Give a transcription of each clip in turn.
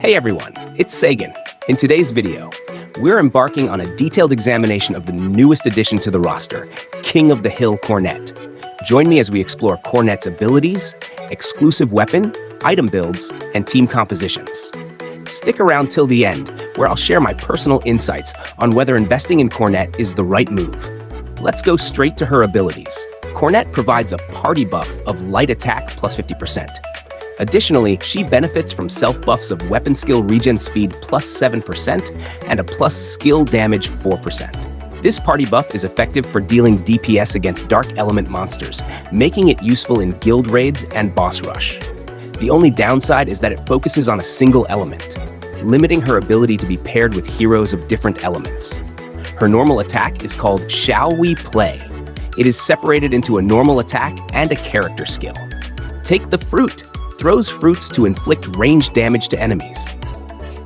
Hey everyone, it's Sagan. In today's video, we're embarking on a detailed examination of the newest addition to the roster, King of the Hill Cornet. Join me as we explore Cornet's abilities, exclusive weapon, item builds, and team compositions. Stick around till the end, where I'll share my personal insights on whether investing in Cornet is the right move. Let's go straight to her abilities. Cornet provides a party buff of light attack plus 50%. Additionally, she benefits from self-buffs of weapon skill regen speed plus 7% and a plus skill damage 4%. This party buff is effective for dealing DPS against dark element monsters, making it useful in guild raids and boss rush. The only downside is that it focuses on a single element, limiting her ability to be paired with heroes of different elements. Her normal attack is called Shall We Play? It is separated into a normal attack and a character skill. Take the Fruit throws fruits to inflict ranged damage to enemies.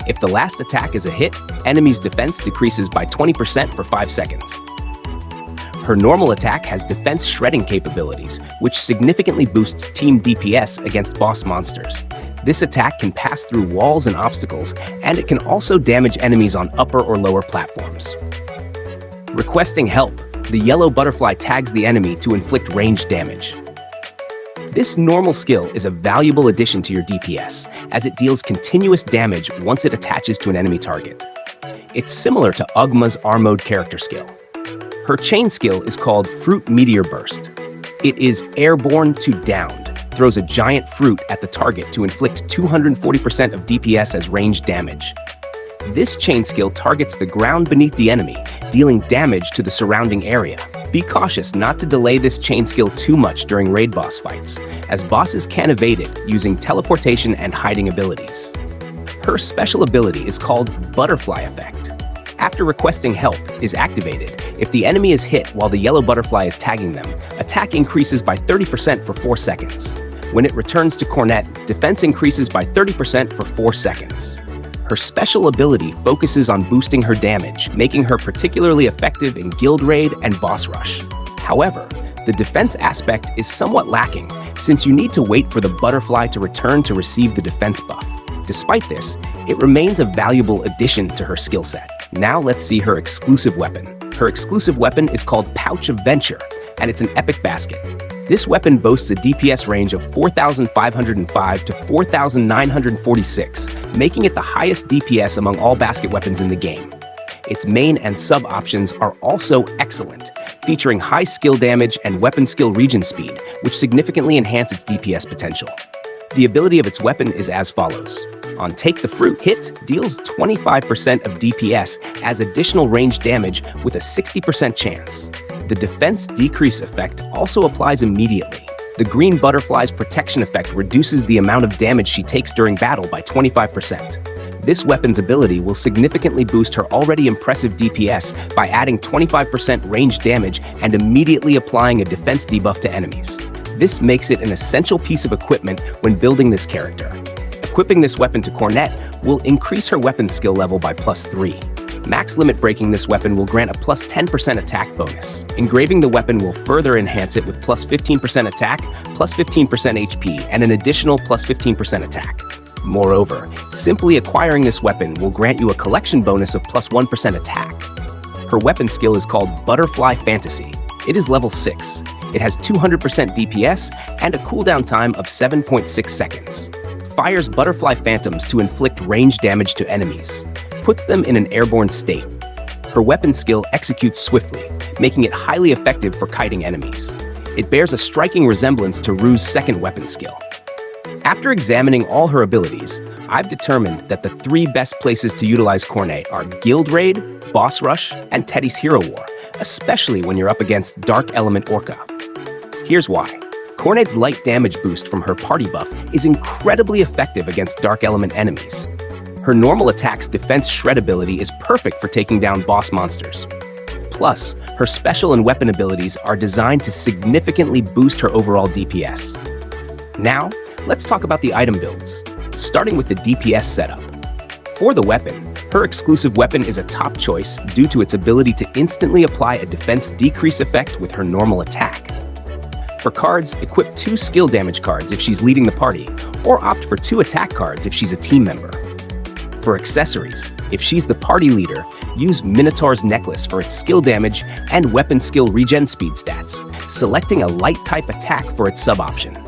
If the last attack is a hit, enemies' defense decreases by 20% for 5 seconds. Her normal attack has defense shredding capabilities, which significantly boosts team DPS against boss monsters. This attack can pass through walls and obstacles, and it can also damage enemies on upper or lower platforms. Requesting help, the yellow butterfly tags the enemy to inflict ranged damage. This normal skill is a valuable addition to your DPS, as it deals continuous damage once it attaches to an enemy target. It's similar to Ugma's R-mode character skill. Her chain skill is called Fruit Meteor Burst. It is airborne to downed, throws a giant fruit at the target to inflict 240% of DPS as ranged damage. This chain skill targets the ground beneath the enemy, dealing damage to the surrounding area. Be cautious not to delay this chain skill too much during raid boss fights, as bosses can evade it using teleportation and hiding abilities. Her special ability is called Butterfly Effect. After requesting help is activated, if the enemy is hit while the yellow butterfly is tagging them, attack increases by 30% for 4 seconds. When it returns to Cornet, defense increases by 30% for 4 seconds. Her special ability focuses on boosting her damage, making her particularly effective in guild raid and boss rush. However, the defense aspect is somewhat lacking, since you need to wait for the butterfly to return to receive the defense buff. Despite this, it remains a valuable addition to her skill set. Now let's see her exclusive weapon. Her exclusive weapon is called Pouch of Venture, and it's an epic basket. This weapon boasts a DPS range of 4,505 to 4,946, making it the highest DPS among all basket weapons in the game. Its main and sub options are also excellent, featuring high skill damage and weapon skill regen speed, which significantly enhance its DPS potential. The ability of its weapon is as follows. On Take the Fruit, hit deals 25% of DPS as additional range damage with a 60% chance. The defense decrease effect also applies immediately. The green butterfly's protection effect reduces the amount of damage she takes during battle by 25%. This weapon's ability will significantly boost her already impressive DPS by adding 25% range damage and immediately applying a defense debuff to enemies. This makes it an essential piece of equipment when building this character. Equipping this weapon to Cornet will increase her weapon skill level by +3. Max limit breaking this weapon will grant a +10% attack bonus. Engraving the weapon will further enhance it with +15% attack, +15% HP, and an additional +15% attack. Moreover, simply acquiring this weapon will grant you a collection bonus of +1% attack. Her weapon skill is called Butterfly Fantasy. It is level 6. It has 200% DPS and a cooldown time of 7.6 seconds. Fires butterfly phantoms to inflict range damage to enemies. Puts them in an airborne state. Her weapon skill executes swiftly, making it highly effective for kiting enemies. It bears a striking resemblance to Rue's second weapon skill. After examining all her abilities, I've determined that the 3 best places to utilize Cornet are Guild Raid, Boss Rush, and Teddy's Hero War, especially when you're up against Dark Element Orca. Here's why. Cornet's light damage boost from her party buff is incredibly effective against Dark Element enemies. Her normal attack's defense shred ability is perfect for taking down boss monsters. Plus, her special and weapon abilities are designed to significantly boost her overall DPS. Now, let's talk about the item builds, starting with the DPS setup. For the weapon, her exclusive weapon is a top choice due to its ability to instantly apply a defense decrease effect with her normal attack. For cards, equip 2 skill damage cards if she's leading the party, or opt for 2 attack cards if she's a team member. For accessories, if she's the party leader, use Minotaur's necklace for its skill damage and weapon skill regen speed stats, selecting a light type attack for its sub-option.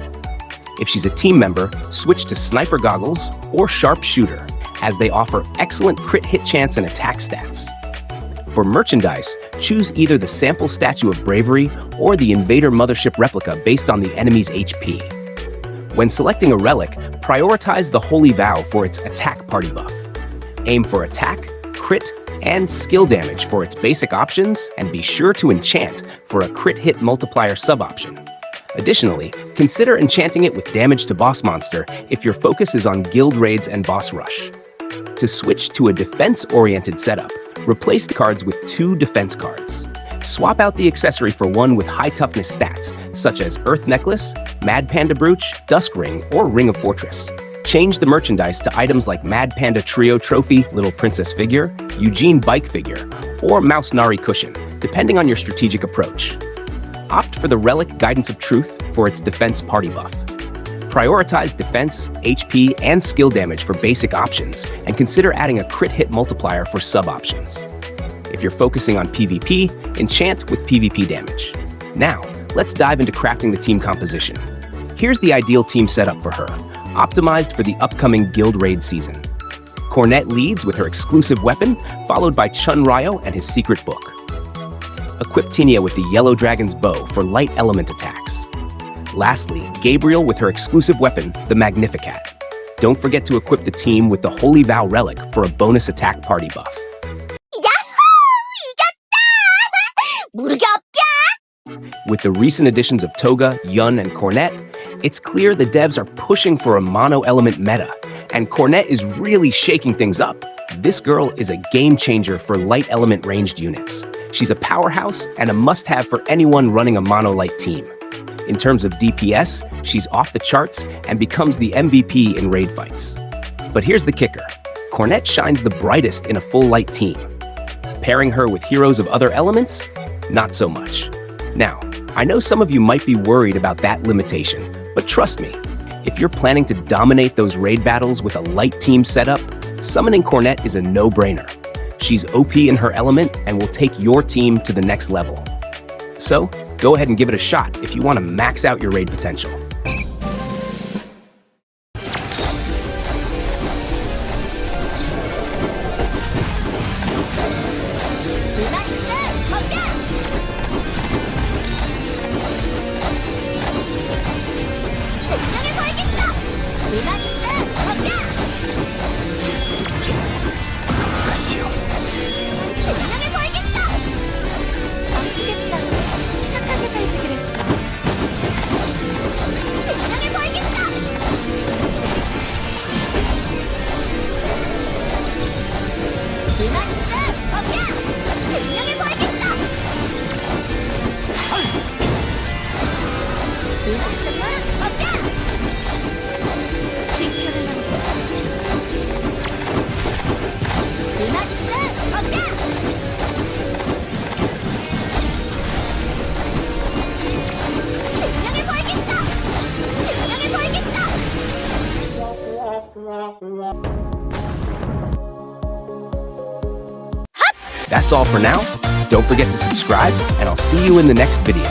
If she's a team member, switch to sniper goggles or sharpshooter, as they offer excellent crit hit chance and attack stats. For merchandise, choose either the sample statue of bravery or the Invader Mothership replica based on the enemy's HP. When selecting a relic, prioritize the Holy Vow for its attack party buff. Aim for attack, crit, and skill damage for its basic options, and be sure to enchant for a crit hit multiplier sub-option. Additionally, consider enchanting it with damage to boss monster if your focus is on guild raids and boss rush. To switch to a defense-oriented setup, replace the cards with 2 defense cards. Swap out the accessory for one with high toughness stats, such as Earth Necklace, Mad Panda Brooch, Dusk Ring, or Ring of Fortress. Change the merchandise to items like Mad Panda Trio Trophy, Little Princess Figure, Eugene Bike Figure, or Mouse Nari Cushion, depending on your strategic approach. Opt for the Relic Guidance of Truth for its defense party buff. Prioritize defense, HP, and skill damage for basic options, and consider adding a crit hit multiplier for sub-options. If you're focusing on PvP, enchant with PvP damage. Now, let's dive into crafting the team composition. Here's the ideal team setup for her, optimized for the upcoming guild raid season. Cornet leads with her exclusive weapon, followed by Chun Ryo and his secret book. Equip Tinia with the Yellow Dragon's bow for light element attacks. Lastly, Gabriel with her exclusive weapon, the Magnificat. Don't forget to equip the team with the Holy Vow relic for a bonus attack party buff. With the recent additions of Toga, Yun, and Cornet, it's clear the devs are pushing for a mono-element meta, and Cornet is really shaking things up. This girl is a game changer for light element ranged units. She's a powerhouse and a must-have for anyone running a mono-light team. In terms of DPS, she's off the charts and becomes the MVP in raid fights. But here's the kicker. Cornet shines the brightest in a full light team. Pairing her with heroes of other elements? Not so much. Now, I know some of you might be worried about that limitation, but trust me, if you're planning to dominate those raid battles with a light team setup, summoning Cornet is a no-brainer. She's OP in her element and will take your team to the next level. So, go ahead and give it a shot if you want to max out your raid potential. That's all for now. Don't forget to subscribe, and I'll see you in the next video.